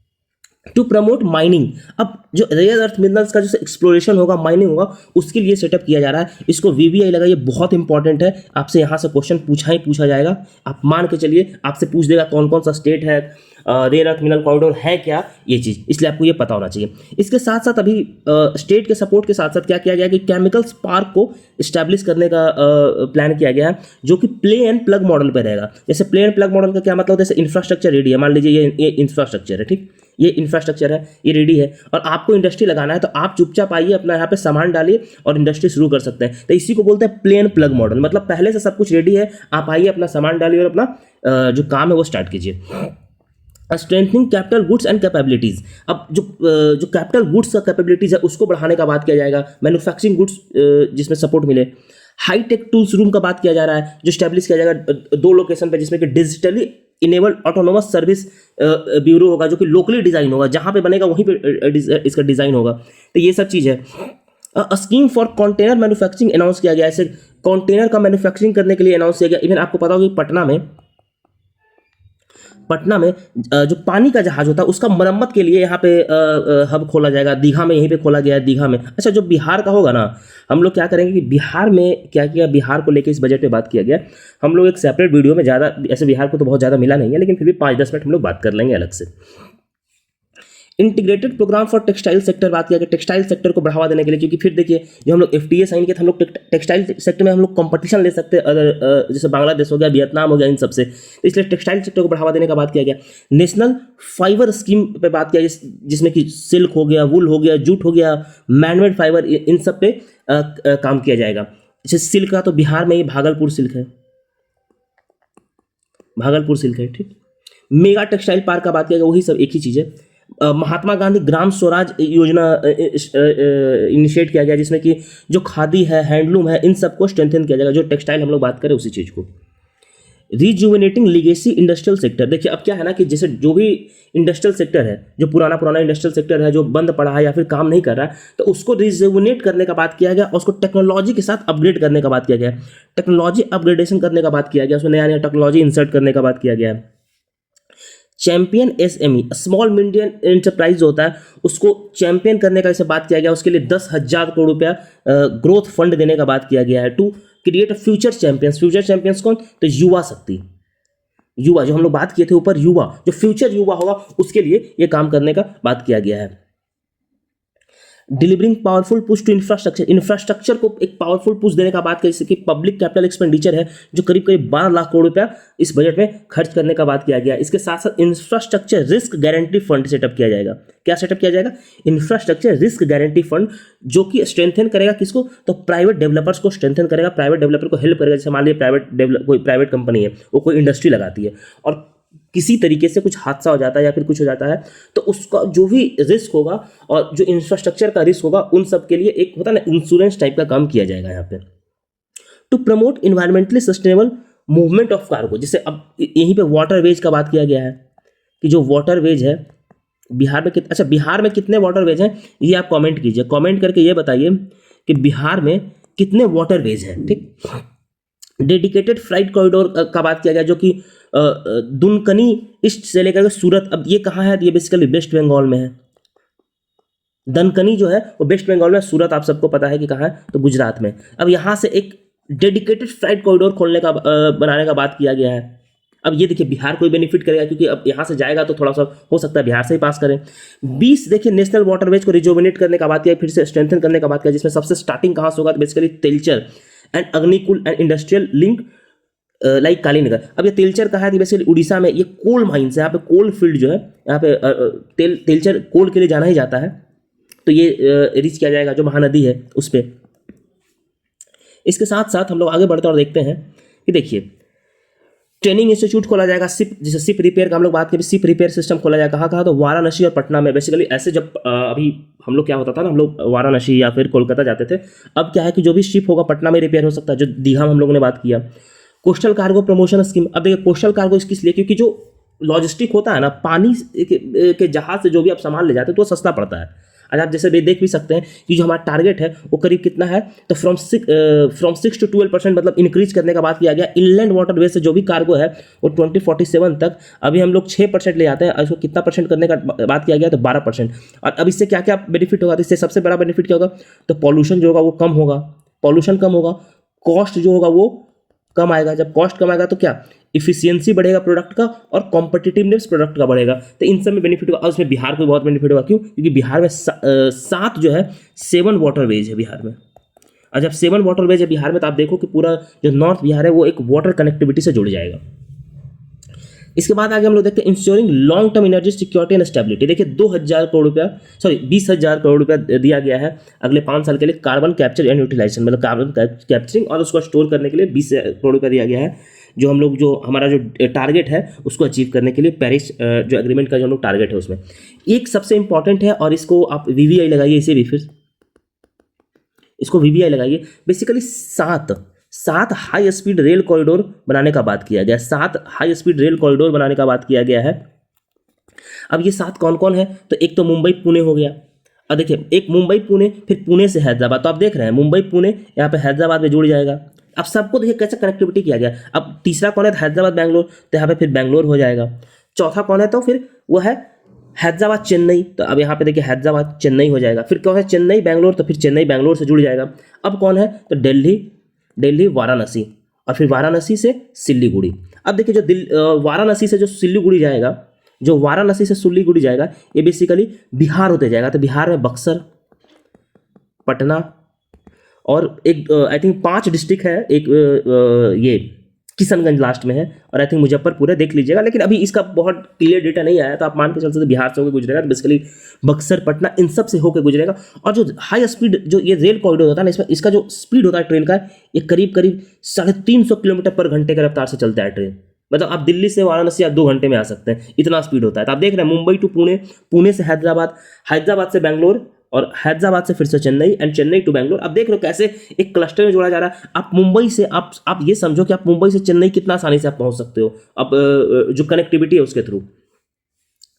टू प्रमोट माइनिंग, अब जो रेयर अर्थ मिनरल्स का जो एक्सप्लोरेशन होगा, माइनिंग होगा, उसके लिए सेटअप किया जा रहा है। इसको VBI लगाइए, बहुत इंपॉर्टेंट है। आपसे यहाँ से क्वेश्चन पूछा जाएगा, आप मान के चलिए, आपसे पूछ देगा कौन कौन सा स्टेट है, रेयर अर्थ मिनरल कॉरिडोर है क्या, ये चीज़, इसलिए आपको ये पता होना चाहिए। इसके साथ साथ अभी स्टेट के सपोर्ट के साथ साथ क्या किया गया कि केमिकल्स पार्क को इस्टेब्लिश करने का प्लान किया गया है, जो कि प्ले एंड प्लग मॉडल पर रहेगा। जैसे प्ले एंड प्लग मॉडल का क्या मतलब, जैसे इंफ्रास्ट्रक्चर रेडी है, मान लीजिए ये इंफ्रास्ट्रक्चर है, ठीक, ये इंफ्रास्ट्रक्चर है, ये रेडी है, और आपको इंडस्ट्री लगाना है, तो आप चुपचाप आइए, अपना यहाँ पे सामान डालिए और इंडस्ट्री शुरू कर सकते हैं। तो इसी को बोलते हैं प्ले एंड प्लग मॉडल, मतलब पहले से सब कुछ रेडी है, आप आइए, अपना सामान डालिए और अपना जो काम है वो स्टार्ट कीजिए। Strengthening capital goods and capabilities, अब जो कैपिटल गुड्स का कैपेबिलिटीज है उसको बढ़ाने का बात किया जाएगा। मैन्युफैक्चरिंग गुड्स जिसमें सपोर्ट मिले। हाईटेक टूल्स रूम का बात किया जा रहा है, जो स्टैब्लिश किया जाएगा 2 लोकेशन पे, जिसमें कि digitally enabled autonomous service bureau होगा, जो कि लोकली डिजाइन होगा, जहां पे बनेगा वहीं पे इसका डिजाइन होगा। तो ये सब चीज़ है। Scheme for container manufacturing announce किया गया, ऐसे कंटेनर का मैन्युफैक्चरिंग करने के लिए अनाउंस किया गया। इवन आपको पता होगा कि पटना में पटना में जो पानी का जहाज होता है उसका मरम्मत के लिए यहाँ पे हब खोला जाएगा। दीघा में, यहीं पे खोला गया है दीघा में। अच्छा, जो बिहार का होगा ना, हम लोग क्या करेंगे कि बिहार में क्या किया, बिहार को लेकर इस बजट में बात किया गया। हम लोग एक सेपरेट वीडियो में ज़्यादा, ऐसे बिहार को तो बहुत ज़्यादा मिला नहीं है, लेकिन फिर भी 5-10 मिनट हम लोग बात कर लेंगे अलग से। Integrated programme for textile sector बात किया गया, टेक्सटाइल सेक्टर को बढ़ावा देने के लिए, क्योंकि फिर देखिए जो हम लोग FTA साइन किए थे, हम लोग टेक्सटाइल सेक्टर में हम लोग कंपटीशन ले सकते हैं अगर जैसे बांग्लादेश हो गया, वियतनाम हो गया, इन सबसे, तो इसलिए टेक्सटाइल सेक्टर को बढ़ावा देने का बात किया गया। नेशनल फाइबर स्कीम पे बात किया, जिसमें कि सिल्क हो गया, वुल हो गया, जूट हो गया, मैनमेड फाइबर, इन सब पे काम किया जाएगा। जैसे सिल्क का तो बिहार में ही भागलपुर सिल्क है, भागलपुर सिल्क है, ठीक। मेगा टेक्सटाइल पार्क का बात किया गया, वही सब एक ही चीज़ है। महात्मा गांधी ग्राम स्वराज योजना इनिशिएट किया गया, जिसमें कि जो खादी है, हैंडलूम है, इन सबको स्ट्रेंथन किया जाएगा। जो टेक्सटाइल हम लोग बात करें उसी चीज़ को। रिजुविनेटिंग लीगेसी इंडस्ट्रियल सेक्टर, देखिए अब क्या है ना कि जैसे जो भी इंडस्ट्रियल सेक्टर है, जो पुराना इंडस्ट्रियल सेक्टर है जो बंद पड़ा है या फिर काम नहीं कर रहा है, तो उसको रिजुविनेट करने का बात किया गया और उसको टेक्नोलॉजी के साथ अपग्रेड करने का बात किया गया। टेक्नोलॉजी अपग्रेडेशन करने का बात किया गया, उसमें नया नया टेक्नोलॉजी इंसर्ट करने का बात किया गया है। Champion SME, small medium enterprise होता है, उसको चैंपियन करने का जैसे बात किया गया। उसके लिए 10,000 करोड़ रुपया ग्रोथ फंड देने का बात किया गया है। To create a future champions, future champions कौन, तो युवा शक्ति, युवा जो हम लोग बात किए थे ऊपर, युवा जो फ्यूचर युवा होगा उसके लिए ये काम करने का बात किया गया है। Delivering powerful push to infrastructure, infrastructure को एक पावरफुल पुश देने का बात करें, जैसे कि पब्लिक कैपिटल एक्सपेंडिचर है जो करीब 12 लाख करोड़ रुपया इस बजट में खर्च करने का बात किया गया। इसके साथ साथ infrastructure risk guarantee fund setup किया जाएगा। क्या सेटअप किया जाएगा, इंफ्रास्ट्रक्चर रिस्क गारंटी फंड, जो कि स्ट्रेंथन करेगा किसको, तो प्राइवेट डेवलपर्स को स्ट्रेंथन करेगा, प्राइवेट डेवलपर को हेल्प करेगा। जैसे मान लीजिए कोई प्राइवेट कंपनी है, वो कोई इंडस्ट्री लगाती है और किसी तरीके से कुछ हादसा हो जाता है या फिर कुछ हो जाता है, तो उसका जो भी रिस्क होगा और जो इंफ्रास्ट्रक्चर का रिस्क होगा, उन सब के लिए एक होता है ना इंश्योरेंस टाइप का काम किया जाएगा यहाँ पे। To promote environmentally sustainable movement of cargo, जैसे अब यहीं पे वाटरवेज का बात किया गया है कि जो वाटरवेज है बिहार में अच्छा बिहार में कितने वाटरवेज हैं, ये आप कॉमेंट कीजिए, कॉमेंट करके ये बताइए कि बिहार में कितने वाटरवेज हैं, ठीक। डेडिकेटेड फ्लाइट कॉरिडोर का बात किया गया, जो कि दुनकनी ईस्ट से लेकर सूरत, अब ये कहाँ है, ये बेसिकली वेस्ट बंगाल में है। दनकनी जो है वो वेस्ट बंगाल में, सूरत आप सबको पता है कि कहाँ है, तो गुजरात में। अब यहाँ से एक डेडिकेटेड फ्लाइट कॉरिडोर खोलने का बनाने का बात किया गया है। अब ये देखिए बिहार को बेनिफिट करेगा, क्योंकि अब यहाँ से जाएगा तो थोड़ा सा हो सकता है बिहार से ही पास करें। 20 देखिए नेशनल वाटरवेज को रिजुविनेट करने का बात किया, फिर से स्ट्रेंथन करने का बात किया, जिसमें सबसे स्टार्टिंग कहाँ से होगा, तो बेसिकली तेलचर एंड अग्निकुल and industrial link like Kalinagar. अब ये तेलचर कहा है, बेसिकली उड़ीसा में ये कोल माइंस है, यहाँ पे कोल फील्ड जो है, यहाँ पे तेलचर कोल के लिए जाना ही जाता है, तो ये रीच किया जाएगा जो महानदी है उस पर। इसके साथ साथ हम लोग आगे बढ़ते और देखते हैं कि देखिए ट्रेनिंग इंस्टीट्यूट खोला जाएगा, सिप, जैसे सिप रिपेयर का हम लोग बात करें, सिप रिपेयर सिस्टम खोला जाएगा। कहाँ तो वाराणसी और पटना में। बेसिकली ऐसे जब अभी हम लोग क्या होता था ना, हम लोग वाराणसी या फिर कोलकाता जाते थे, अब क्या है कि जो भी शिप होगा पटना में रिपेयर हो सकता है, जो दीघा में हम लोगों ने बात किया। कोस्टल कार्गो प्रमोशन स्कीम, अब देखिए कोस्टल कार्गो किस लिए, क्योंकि जो लॉजिस्टिक होता है ना, पानी के जहाज से जो भी आप सामान ले जाते हैं तो वो सस्ता पड़ता है। आज आप जैसे भी देख भी सकते हैं कि जो हमारा टारगेट है वो करीब कितना है, तो फ्रॉम 6 to 12% मतलब इंक्रीज करने का बात किया गया। इनलैंड वाटरवे से जो भी कार्गो है वो 2047 तक, अभी हम लोग 6% ले जाते हैं, इसको कितना परसेंट करने का बात किया गया, तो 12%। और अब इससे क्या क्या बेनिफिट होगा, तो इससे सबसे बड़ा बेनिफिट क्या होगा, तो पॉल्यूशन जो होगा वो कम होगा, पॉल्यूशन कम होगा, कॉस्ट जो होगा वो कम आएगा। जब कॉस्ट कम आएगा तो क्या, इफिशियंसी बढ़ेगा प्रोडक्ट का और कॉम्पिटिटिवनेस प्रोडक्ट का बढ़ेगा, तो इन सब में बेनिफिट होगा। और उसमें बिहार को बहुत बेनिफिट होगा, क्यों, क्योंकि बिहार में 7 वाटरवेज है बिहार में। और जब 7 वाटरवेज है बिहार में, तो आप देखो कि पूरा जो नॉर्थ बिहार है वो एक वाटर कनेक्टिविटी से जुड़ जाएगा। इसके बाद आगे हम लोग देखते हैं ensuring long term energy security and stability. देखिए 20,000 करोड़ रुपया, 20,000 करोड़ रुपया दिया गया है अगले 5 साल के लिए कार्बन कैप्चर एंड यूटिलाइजेशन, मतलब कार्बन कैप्चरिंग और उसको स्टोर करने के लिए 20 करोड़ रुपया दिया गया है, जो हम लोग जो हमारा जो टारगेट है उसको अचीव करने के लिए पेरिस जो एग्रीमेंट का जो हम लोग टारगेट है उसमें। एक सबसे इंपॉर्टेंट है, और इसको आप VVI लगाइए, इसे भी फिर इसको VVI लगाइए। Basically 7 high speed rail corridor बनाने का बात किया गया, 7 हाई स्पीड रेल कॉरिडोर बनाने का बात किया गया है। अब ये 7 कौन कौन है, तो एक तो मुंबई पुणे हो गया, और देखिए एक मुंबई पुणे, फिर पुणे से हैदराबाद, तो आप देख रहे हैं मुंबई पुणे यहाँ पे हैदराबाद में जुड़ जाएगा। अब सबको देखिए कैसे कनेक्टिविटी किया गया। अब तीसरा कौन है, हैदराबाद बैंगलोर, तो यहाँ पे फिर बैंगलोर हो जाएगा। चौथा कौन है, तो फिर वो है हैदराबाद चेन्नई। तो अब यहाँ पे देखिए हैदराबाद चेन्नई हो जाएगा। फिर कौन है, चेन्नई बेंगलोर, तो फिर चेन्नई बेंगलोर से जुड़ जाएगा। अब कौन है, तो दिल्ली वाराणसी, और फिर वाराणसी से सिल्लीगुड़ी। अब देखिए जो वाराणसी से जो सिल्लीगुड़ी जाएगा, जो वाराणसी से सिल्लीगुड़ी जाएगा, ये बेसिकली बिहार होते जाएगा। तो बिहार में बक्सर, पटना और एक आई थिंक 5 डिस्ट्रिक्ट है, एक ये किशनगंज लास्ट में है, और आई थिंक मुजफ्फरपुर है, देख लीजिएगा। लेकिन अभी इसका बहुत क्लियर डेटा नहीं आया, तो आप मान के चल सकते बिहार से होकर गुजरेगा, तो बेसिकली बक्सर, पटना, इन सब से होकर गुजरेगा। और जो हाई स्पीड जो ये रेल कॉरिडोर होता है ना, इसमें इसका जो स्पीड होता है ट्रेन का, ये करीब 350 किलोमीटर पर घंटे की रफ्तार से चलता है ट्रेन। मतलब आप दिल्ली से वाराणसी आप 2 घंटे में आ सकते हैं, इतना स्पीड होता है। तो आप देख रहे हैं मुंबई टू पुणे, पुणे से हैदराबाद, हैदराबाद से बेंगलोर, और हैदराबाद से फिर से चेन्नई, एंड चेन्नई टू बेंगलोर। अब देख रहे हो कैसे एक क्लस्टर में जोड़ा जा रहा है। आप मुंबई से आप ये समझो कि आप मुंबई से चेन्नई कितना आसानी से आप पहुंच सकते हो, अब जो कनेक्टिविटी है उसके थ्रू,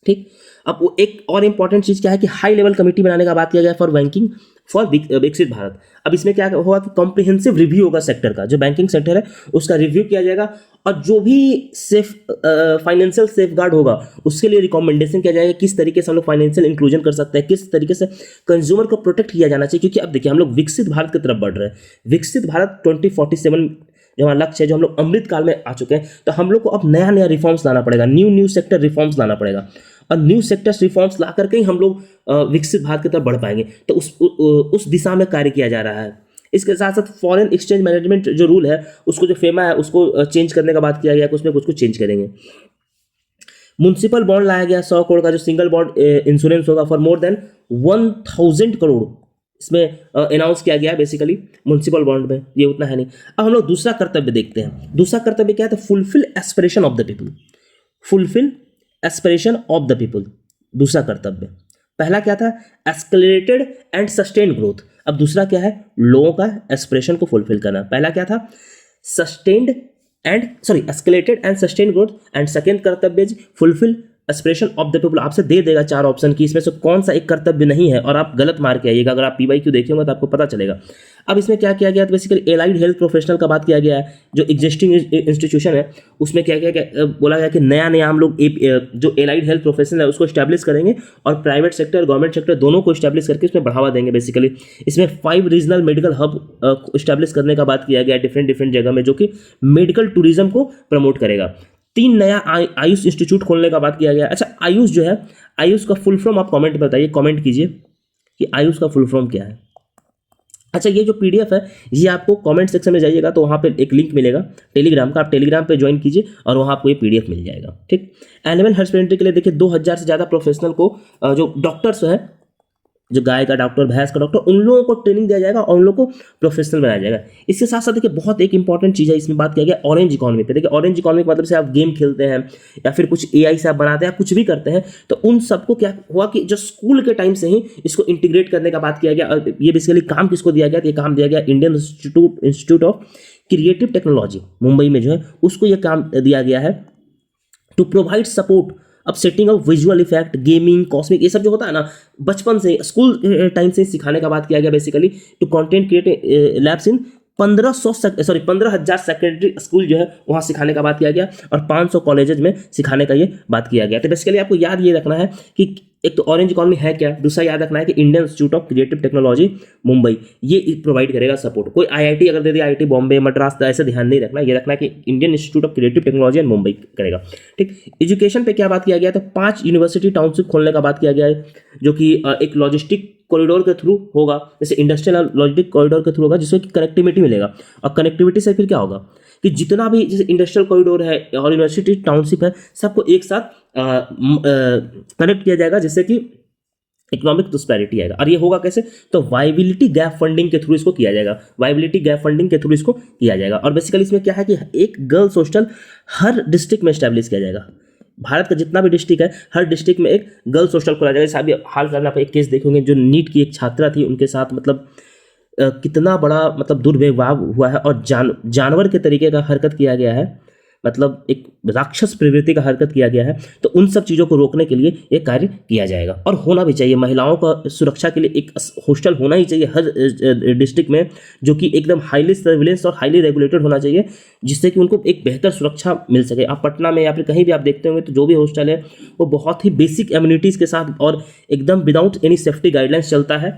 ठीक। अब वो एक और इंपॉर्टेंट चीज क्या है कि हाई लेवल कमेटी बनाने का बात किया गया फॉर बैंकिंग फॉर विकसित भारत। अब इसमें क्या होगा कि कॉम्प्रिहेंसिव रिव्यू होगा सेक्टर का, जो बैंकिंग सेक्टर है उसका रिव्यू किया जाएगा, और जो भी फाइनेंशियल सेफ गार्ड होगा उसके लिए रिकमेंडेशन किया जाएगा, किस तरीके से हम लोग फाइनेंशियल इंक्लूजन कर सकते हैं, किस तरीके से कंज्यूमर को प्रोटेक्ट किया जाना चाहिए। क्योंकि अब देखिए हम लोग विकसित भारत की तरफ बढ़ रहे हैं। विकसित भारत 2047 जो हमारा लक्ष्य है, जो हम लोग अमृत काल में आ चुके हैं, तो हम लोग को अब नया नया रिफॉर्म्स लाना पड़ेगा, न्यू सेक्टर रिफॉर्म्स लाना पड़ेगा, और न्यू सेक्टर्स रिफॉर्म्स ला करके ही हम लोग विकसित भारत की तरफ बढ़ पाएंगे। तो उस दिशा में कार्य किया जा रहा है। इसके साथ साथ फॉरेन एक्सचेंज मैनेजमेंट जो रूल है, उसको जो फेमा है उसको चेंज करने का बात किया गया, उसमें कुछ चेंज करेंगे। म्युनिसिपल बॉन्ड लाया गया 100 करोड़ का, जो सिंगल बॉन्ड इंश्योरेंस होगा फॉर मोर देन 1000 करोड़, इसमें अनाउंस किया गया है बेसिकली म्युनिसिपल बॉन्ड में। ये उतना है नहीं। अब हम लोग दूसरा कर्तव्य देखते हैं। दूसरा कर्तव्य क्या है, तो fulfil aspiration of the people. Fulfil aspiration of the people, दूसरा कर्तव्य। पहला क्या था, एस्केलेटेड एंड सस्टेन्ड ग्रोथ। अब दूसरा क्या है, लोगों का एस्पिरेशन को फुलफिल करना। पहला क्या था, escalated and sustained growth, and second कर्तव्य fulfil aspiration of the people. आपसे दे देगा 4 ऑप्शन की, इसमें से कौन सा एक कर्तव्य नहीं है, और आप गलत मार के आइएगा। अगर आप PYQ देखे होंगे तो आपको पता चलेगा। अब इसमें क्या किया गया, तो बेसिकली एलाइड हेल्थ प्रोफेशनल का बात किया गया है, जो एग्जिस्टिंग इंस्टीट्यूशन है उसमें क्या क्या बोला गया कि नया हम लोग जो एलाइड हेल्थ प्रोफेशनल है उसको स्टैब्लिश करेंगे, और प्राइवेट सेक्टर गवर्नमेंट सेक्टर दोनों को स्टैब्लिश करके इसमें बढ़ावा देंगे। बेसिकली इसमें 5 रीजनल मेडिकल हब स्टैब्लिश करने का बात किया गया डिफरेंट जगह में, जो कि मेडिकल टूरिज्म को प्रमोट करेगा। 3 नया आयुष इंस्टीट्यूट खोलने का बात किया गया। अच्छा, आयुष जो है, आयुष का फुल फॉर्म आप कमेंट बताइए, कमेंट कीजिए कि आयुष का फुल फॉर्म क्या है। अच्छा, ये जो PDF है ये आपको कमेंट सेक्शन में जाइएगा तो वहाँ पे एक लिंक मिलेगा टेलीग्राम का, आप टेलीग्राम पे ज्वाइन कीजिए और वहाँ आपको ये PDF मिल जाएगा, ठीक। एनिमल हस्बेंड्री के लिए देखिए 2000 से ज़्यादा प्रोफेशनल को, जो डॉक्टर्स हैं, जो गाय का डॉक्टर, भैंस का डॉक्टर, उन लोगों को ट्रेनिंग दिया जाएगा और उन लोगों को प्रोफेशनल बनाया जाएगा। इसके साथ साथ देखिए बहुत एक इंपॉर्टेंट चीज़ है, इसमें बात किया गया ऑरेंज इकोनॉमी पे। देखिए ऑरेंज इकोनॉमी का मतलब से आप गेम खेलते हैं या फिर कुछ AI से आप बनाते हैं, कुछ भी करते हैं, तो उन सबको क्या हुआ कि जो स्कूल के टाइम से ही इसको इंटीग्रेट करने का बात किया गया। और ये बेसिकली काम किसको दिया गया, तो ये काम दिया गया Indian institute of creative technology Mumbai में जो है, उसको ये काम दिया गया है टू प्रोवाइड सपोर्ट अब setting of visual effect, gaming, cosmic, ये सब जो होता है ना बचपन से स्कूल टाइम से सिखाने का बात किया गया। Basically to content create labs in 15,000 secondary school जो है वहाँ सिखाने का बात किया गया, और 500 कॉलेजेज में सिखाने का ये बात किया गया। तो बेसिकली आपको याद ये रखना है कि एक तो ऑरेंज इकोनॉमी है क्या, दूसरा याद रखना है कि Indian institute of creative technology Mumbai ये प्रोवाइड करेगा सपोर्ट। कोई IIT अगर दे दे, IIT बॉम्बे, मद्रास, तो ऐसे ध्यान नहीं रखना, ये रखना है कि Indian institute of creative technology and Mumbai करेगा, ठीक। एजुकेशन पे क्या बात किया गया, तो 5 यूनिवर्सिटी टाउनशिप खोलने का बात किया गया है, जो कि एक लॉजिस्टिक कॉरिडोर के थ्रू होगा, जैसे इंडस्ट्रियल लॉजिस्टिक कॉरिडोर के थ्रू होगा, जिससे कि कनेक्टिविटी मिलेगा। और कनेक्टिविटी से फिर क्या होगा कि जितना भी जैसे इंडस्ट्रियल कॉरिडोर है और यूनिवर्सिटी टाउनशिप है, सबको एक साथ कनेक्ट किया जाएगा, जिससे कि इकोनॉमिक प्रोस्पेरिटी आएगा। और ये होगा कैसे, तो वायबिलिटी गैप फंडिंग के थ्रू इसको किया जाएगा, वायबिलिटी गैप फंडिंग के थ्रू इसको किया जाएगा। और बेसिकली इसमें क्या है कि एक गर्ल्स हॉस्टल हर डिस्ट्रिक्ट में स्टैब्लिश किया जाएगा। भारत का जितना भी डिस्ट्रिक्ट है, हर डिस्ट्रिक्ट में एक गर्ल्स हॉस्टल खोला जाएगा। अभी हाल फिलहाल आप एक केस देखेंगे, जो नीट की एक छात्रा थी, उनके साथ मतलब कितना बड़ा मतलब दुर्व्यवहार हुआ है और जानवर के तरीके का हरकत किया गया है। मतलब एक राक्षस प्रवृत्ति का हरकत किया गया है, तो उन सब चीज़ों को रोकने के लिए ये कार्य किया जाएगा। और होना भी चाहिए, महिलाओं का सुरक्षा के लिए एक हॉस्टल होना ही चाहिए हर डिस्ट्रिक्ट में, जो कि एकदम हाईली सर्विलेंस और हाईली रेगुलेटेड होना चाहिए, जिससे कि उनको एक बेहतर सुरक्षा मिल सके। आप पटना में या फिर कहीं भी आप देखते होंगे तो जो भी हॉस्टल है वो बहुत ही बेसिक एम्यूनिटीज़ के साथ और एकदम विदाउट एनी सेफ्टी गाइडलाइंस चलता है,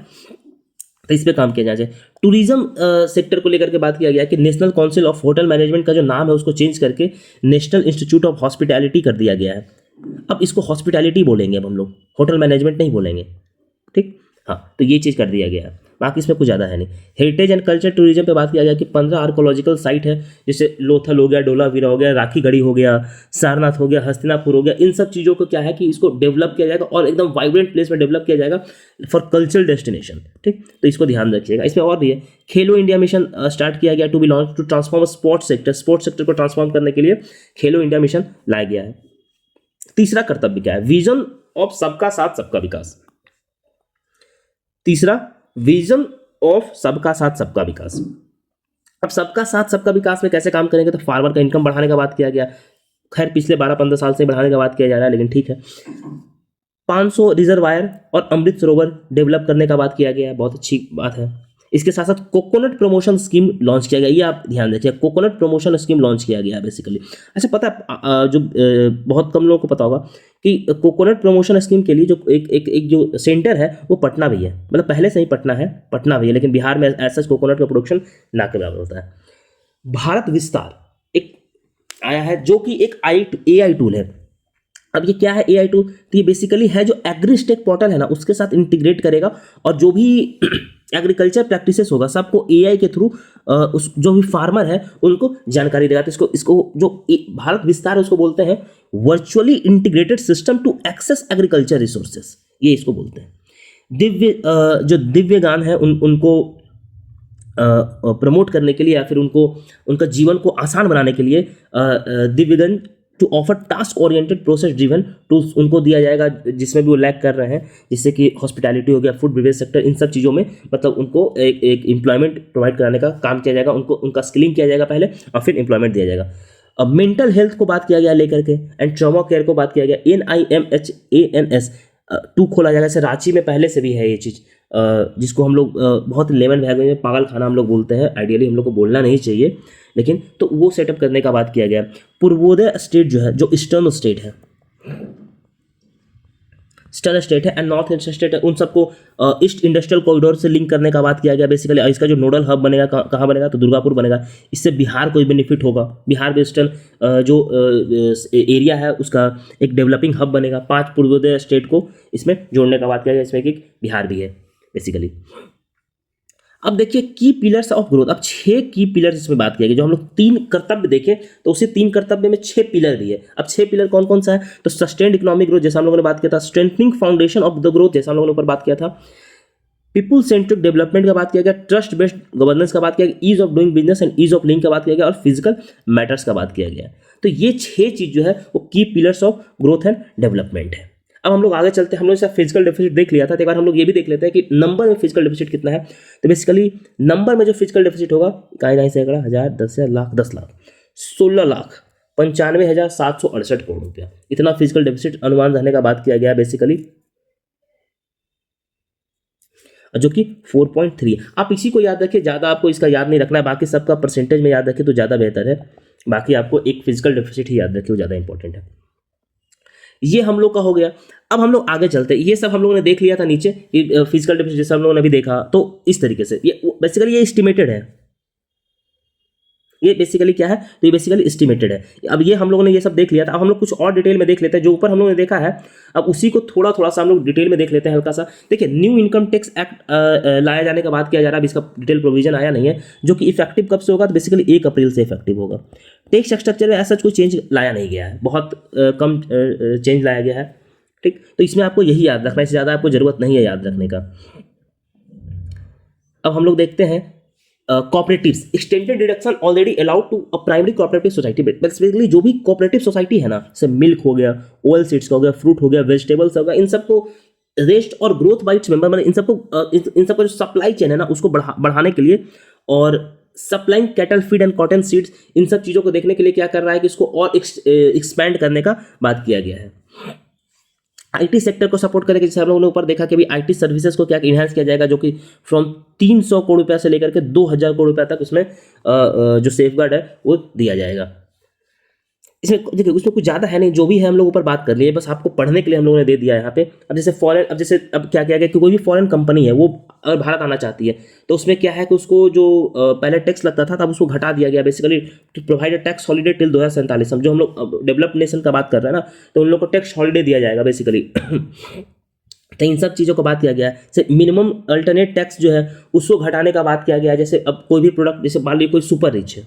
तो इस पे काम किया जाना चाहिए। टूरिज्म सेक्टर को लेकर के बात किया गया कि national council of hotel management का जो नाम है उसको चेंज करके नेशनल इंस्टीट्यूट ऑफ हॉस्पिटैलिटी कर दिया गया है। अब इसको हॉस्पिटैलिटी बोलेंगे, अब हम लोग होटल मैनेजमेंट नहीं बोलेंगे, ठीक। हाँ, तो ये चीज़ कर दिया गया है, बाकी इसमें कुछ ज़्यादा है नहीं। हेरिटेज एंड कल्चर टूरिज्म पे बात किया गया कि 15 आर्कोलॉजिकल साइट है, जैसे लोथल हो गया, डोलावीरा हो गया, राखीगढ़ी हो गया, सारनाथ हो गया, हस्तिनापुर हो गया। इन सब चीज़ों को क्या है कि इसको डेवलप किया जाएगा और एकदम वाइब्रेंट प्लेस में डेवलप किया जाएगा फॉर कल्चरल डेस्टिनेशन, ठीक। तो इसको ध्यान रखिएगा। इसमें और भी है, खेलो इंडिया मिशन स्टार्ट किया गया to be launch to transform sports sector को ट्रांसफॉर्म करने के लिए खेलो इंडिया मिशन लाया गया है। तीसरा कर्तव्य क्या है? विजन ऑफ सबका साथ सबका विकास। तीसरा, विजन ऑफ सबका साथ सबका विकास। अब सबका साथ सबका विकास में कैसे काम करेंगे? तो फार्मर का इनकम बढ़ाने का बात किया गया, खैर पिछले 12-15 साल से बढ़ाने का बात किया जा रहा है, लेकिन ठीक है। 500 रिजर्वायर और अमृत सरोवर डेवलप करने का बात किया गया है, बहुत अच्छी बात है। इसके साथ साथ कोकोनट प्रमोशन स्कीम लॉन्च किया गया, ये आप ध्यान रखिए, कोकोनट प्रमोशन स्कीम लॉन्च किया गया है बेसिकली। अच्छा, पता है जो बहुत कम लोगों को पता होगा कि कोकोनट प्रमोशन स्कीम के लिए जो एक जो सेंटर है वो पटना भी है, मतलब पहले से ही पटना भी है, लेकिन बिहार में ऐसा कोकोनट का प्रोडक्शन ना के बराबर होता है। भारत विस्तार एक आया है जो कि एक AI टूल है। अब ये क्या है AI टूल? तो ये बेसिकली है जो एग्रीस्टेक पोर्टल है ना उसके साथ इंटीग्रेट करेगा, और जो भी एग्रीकल्चर प्रैक्टिसेस होगा सबको AI के थ्रू उस जो भी फार्मर है उनको जानकारी देगा। तो इसको जो भारत विस्तार है उसको बोलते हैं virtually integrated system to access agriculture resources, ये इसको बोलते हैं। जो दिव्यांग है उनको प्रमोट करने के लिए या फिर उनका जीवन को आसान बनाने के लिए दिव्यांग to offer task oriented process driven tools उनको दिया जाएगा, जिसमें भी वो लैक कर रहे हैं, जिससे कि हॉस्पिटैलिटी हो गया, फूड बिजनेस सेक्टर, इन सब चीज़ों में मतलब उनको एक एम्प्लॉयमेंट प्रोवाइड कराने का काम किया जाएगा, उनका स्किलिंग किया जाएगा पहले और फिर एम्प्लॉयमेंट दिया जाएगा। अब मेंटल हेल्थ को बात किया गया लेकर के, एंड ट्रॉमा केयर को बात किया गया, NIMHANS 2 खोला जाएगा। जैसे रांची में पहले से भी है ये चीज़, जिसको हम लोग बहुत लेमन भाग में पागल खाना हम लोग बोलते हैं, आइडियली हम लोग को बोलना नहीं चाहिए, लेकिन तो वो सेटअप करने का बात किया गया। पूर्वोदय स्टेट जो है, जो ईस्टर्न स्टेट है एंड नॉर्थ ईस्ट स्टेट है, उन सबको ईस्ट इंडस्ट्रियल कॉरिडोर से लिंक करने का बात किया गया बेसिकली। इसका जो नोडल हब बनेगा कहाँ बनेगा? तो दुर्गापुर बनेगा। इससे बिहार को बेनिफिट होगा, बिहार वेस्टर्न जो एरिया है उसका एक डेवलपिंग हब बनेगा। 5 पूर्वोदय स्टेट को इसमें जोड़ने का बात किया गया, इसमें कि बिहार भी है बेसिकली। अब देखिए की पिलर्स ऑफ ग्रोथ, अब 6 की पिलर्स इसमें बात किया गया। जो हम लोग 3 कर्तव्य देखें तो उसी 3 कर्तव्य में 6 पिलर भी है। अब 6 पिलर कौन कौन सा है? तो सस्टेन्ड इकोनॉमिक ग्रोथ जैसा हम लोगों ने बात किया था, strengthening foundation of the growth जैसा हम लोगों ने ऊपर बात किया था, पीपुल सेंट्रिक डेवलपमेंट का बात किया गया, ट्रस्ट बेस्ड गवर्नेंस का बात किया गया, ease of doing business and ease of link का बात किया गया, और फिजिकल मैटर्स का बात किया गया। तो ये 6 चीज जो है वो की pillars of growth and development है। अब हम लोग आगे चलते हैं, हम लोग इसका फिजिकल डेफिसिट देख लिया था, तो एक बार हम लोग ये भी देख लेते हैं कि नंबर में फिजिकल डेफिसिट कितना है। तो बेसिकली नंबर में जो फिजिकल डेफिसिट होगा, इकाई सैकड़ा, 1000, 10,000, लाख, 10 लाख, 16,95,768 करोड़ रुपया, इतना फिजिकल डेफिसिट अनुमान रहने का बात किया गया बेसिकली, जो कि 4.3 है। आप इसी को याद रखिए, ज़्यादा आपको इसका याद नहीं रखना है, बाकी सबका परसेंटेज में याद रखिए तो ज़्यादा बेहतर है। बाकी आपको एक फिजिकल डेफिसिट ही याद रखिए, वो ज़्यादा इंपॉर्टेंट है। ये हम लोग का हो गया। अब हम लोग आगे चलते हैं, ये सब हम लोगों ने देख लिया था नीचे फिजिकल डेफिसिट जैसे हम लोगों ने अभी देखा, तो इस तरीके से ये बेसिकली ये एस्टिमेटेड है। ये बेसिकली क्या है? तो ये बेसिकली एस्टिमेटेड है। अब ये हम लोगों ने ये सब देख लिया था, अब हम लोग कुछ और डिटेल में देख लेते हैं। जो ऊपर हम लोगों ने देखा है, अब उसी को थोड़ा सा हम लोग डिटेल में देख लेते हैं हल्का सा। देखिए, न्यू इनकम टैक्स एक्ट लाया जाने का बात किया जा रहा है। अब इसका डिटेल प्रोविजन आया नहीं है, जो कि इफेक्टिव कब से होगा? तो बेसिकली 1 अप्रैल से इफेक्टिव होगा। टैक्स स्ट्रक्चर में ऐसा कोई चेंज लाया नहीं गया है, बहुत कम चेंज लाया गया है, ठीक। तो इसमें आपको यही याद रखना है, इससे ज़्यादा आपको जरूरत नहीं है याद रखने का। अब हम लोग देखते हैं cooperatives, extended deduction already allowed to a primary cooperative society. Basically जो भी कोऑपरेटिव सोसाइटी है ना, जैसे मिल्क हो गया, ऑयल सीड्स का हो गया, फ्रूट हो गया, वेजिटेबल्स हो गया, इन सबको रेस्ट और ग्रोथ बाइट्स मेंबर, मतलब इन सबको जो सप्लाई चेन है ना उसको बढ़ाने के लिए और supplying cattle feed and cotton seeds, इन सब चीज़ों को देखने के लिए क्या कर रहा है कि इसको और एक्सपैंड करने का बात किया गया है। आईटी सेक्टर को सपोर्ट करेगा, जैसे हम लोगों ने ऊपर देखा कि अभी आईटी सर्विसेज को क्या इन्हांस किया जाएगा, जो कि फ्रॉम 300 करोड़ रुपया से लेकर के 2000 करोड़ रुपया तक उसमें जो सेफगार्ड है वो दिया जाएगा। इसमें देखिए उसमें कुछ ज़्यादा है नहीं, जो भी है हम लोग ऊपर बात कर लिए, बस आपको पढ़ने के लिए हम लोगों ने दे दिया है यहाँ पे। अब जैसे अब क्या किया गया कि कोई भी फॉरेन कंपनी है वो अगर भारत आना चाहती है तो उसमें क्या है कि उसको जो पहले टैक्स लगता था तब उसको घटा दिया गया, basically to provide tax holiday till 2047। हम जो हम लोग डेवलप्ड नेशन का बात कर रहे हैं ना, तो उन लोग को टैक्स हॉलीडे दिया जाएगा बेसिकली। तो इन सब चीज़ों को बात किया गया है। जैसे मिनिमम अल्टरनेट टैक्स जो है उसको घटाने का बात किया गया है। जैसे अब कोई भी प्रोडक्ट, जैसे मान लीजिए कोई सुपर रिच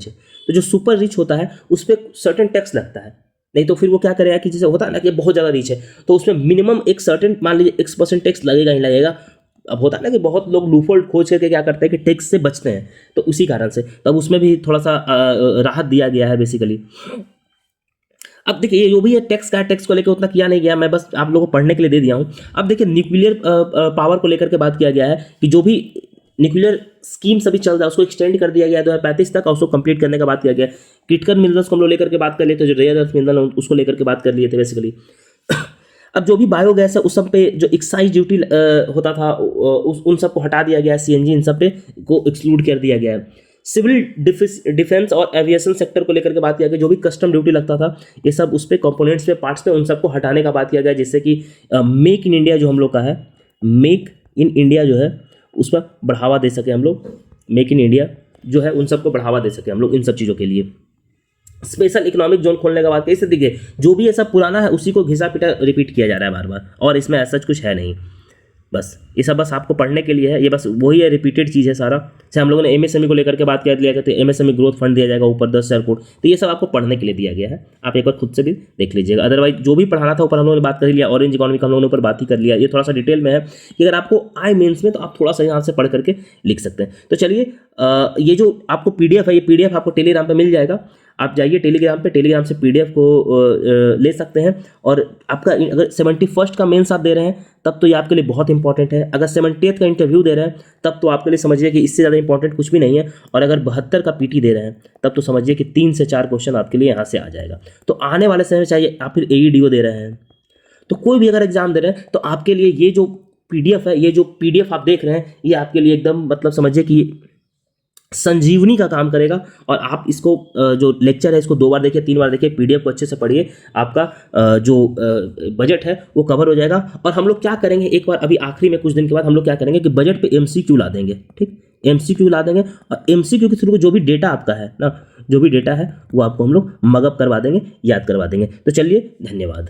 है, तो जो सुपर रिच होता है उस पर सर्टेन टैक्स लगता है, नहीं तो फिर वो क्या करेगा कि जैसे होता है ना कि बहुत ज़्यादा रिच है तो उसमें मिनिमम एक सर्टेन मान लीजिए X% टैक्स लगेगा ही लगेगा। अब होता है ना कि बहुत लोग लूफोल्ड खोज करके क्या करते हैं कि टैक्स से बचते हैं, तो उसी कारण से तब उसमें भी थोड़ा सा राहत दिया गया है बेसिकली। अब देखिए जो भी है टैक्स को लेकर उतना किया नहीं गया, मैं बस आप लोगों को पढ़ने के लिए दे दिया हूँ। अब देखिए न्यूक्लियर पावर को लेकर के बात किया गया है कि जो भी न्यूक्लियर स्कीम सभी चल रहा है उसको एक्सटेंड कर दिया गया 2035 तक, और उसको कंप्लीट करने का बात किया गया। क्रिटिकल मिनरल्स को हम लोग लेकर के बात कर लिए थे, जो रेयर अर्थ मिनरल उसको लेकर के बात कर लिए थे बेसिकली। अब जो भी बायोगैस है उस सब पे जो एक्साइज ड्यूटी होता था उन सब को हटा दिया गया, सीएनजी इन सब पे को एक्सक्लूड कर दिया गया है। सिविल डिफेंस और एविएशन सेक्टर को लेकर के बात किया गया, जो भी कस्टम ड्यूटी लगता था ये सब उस पर कंपोनेंट्स पे पार्ट्स पे उन सबको हटाने का बात किया गया, जिससे कि मेक इन इंडिया जो हम लोग का है, मेक इन इंडिया जो है उस पर बढ़ावा दे सके हम लोग। मेक इन इंडिया जो है उन सबको बढ़ावा दे सके हम लोग इन सब चीज़ों के लिए। स्पेशल इकोनॉमिक जोन खोलने का बात कही, इससे देखिए जो भी ऐसा पुराना है उसी को घिसा पिटा रिपीट किया जा रहा है बार बार, और इसमें ऐसा कुछ है नहीं। बस ये सब बस आपको पढ़ने के लिए है, ये बस वही है, रिपीटेड चीज़ है सारा। जैसे हम लोगों ने एमएसएमई को लेकर के बात कर लिया करते, एमएसएमई ग्रोथ फंड दिया जाएगा ऊपर 10,000 करोड़, तो ये सब आपको पढ़ने के लिए दिया गया है, आप एक बार खुद से भी देख लीजिएगा। अदरवाइज जो भी पढ़ाना था ऊपर हम लोगों ने बात कर लिया, ऑरेंज इकोनॉमी का हम लोगों ने ऊपर बात ही कर लिया। ये थोड़ा सा डिटेल में है कि अगर आपको आए मेंस में तो आप थोड़ा सा यहाँ से पढ़ करके लिख सकते हैं। तो चलिए ये जो आपको पीडीएफ है, ये पीडीएफ आपको टेलीग्राम पे मिल जाएगा, आप जाइए टेलीग्राम पे, टेलीग्राम से पीडीएफ को ले सकते हैं। और आपका अगर 71st का मेंस आप दे रहे हैं तब तो ये आपके लिए बहुत इंपॉर्टेंट है। अगर 70th का इंटरव्यू दे रहे हैं तब तो आपके लिए समझिए कि इससे ज़्यादा इंपॉर्टेंट कुछ भी नहीं है। और अगर 72 का पीटी दे रहे हैं तब तो समझिए कि 3 से 4 क्वेश्चन आपके लिए यहाँ से आ जाएगा। तो आने वाले समय में चाहिए आप फिर AEDO दे रहे हैं, तो कोई भी अगर एग्जाम दे रहे हैं तो आपके लिए ये जो पीडीएफ है, ये जो पीडीएफ आप देख रहे हैं, ये आपके लिए एकदम मतलब समझिए कि संजीवनी का काम करेगा। और आप इसको जो लेक्चर है इसको 2 बार देखिए, 3 बार देखिए, पीडीएफ को अच्छे से पढ़िए, आपका जो बजट है वो कवर हो जाएगा। और हम लोग क्या करेंगे, एक बार अभी आखिरी में कुछ दिन के बाद हम लोग क्या करेंगे कि बजट पे MCQ ला देंगे, ठीक, MCQ ला देंगे। और MCQ के थ्रू जो भी डेटा आपका है ना, जो भी डेटा है वो आपको हम लोग मगअप करवा देंगे, याद करवा देंगे। तो चलिए, धन्यवाद।